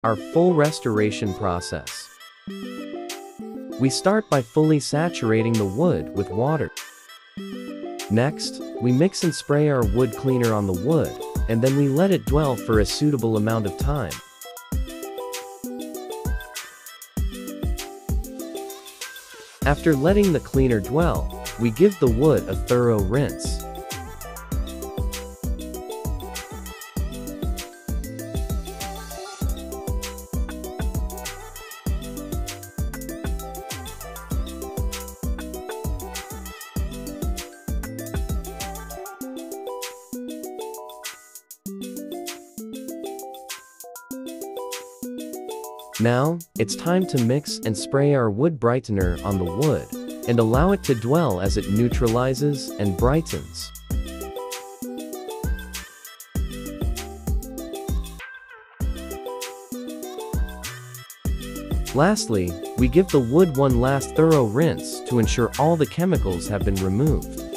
Our full restoration process. We start by fully saturating the wood with water. Next, we mix and spray our wood cleaner on the wood, and then we let it dwell for a suitable amount of time. After letting the cleaner dwell, we give the wood a thorough rinse. Now, it's time to mix and spray our wood brightener on the wood, and allow it to dwell as it neutralizes and brightens. Lastly, we give the wood one last thorough rinse to ensure all the chemicals have been removed.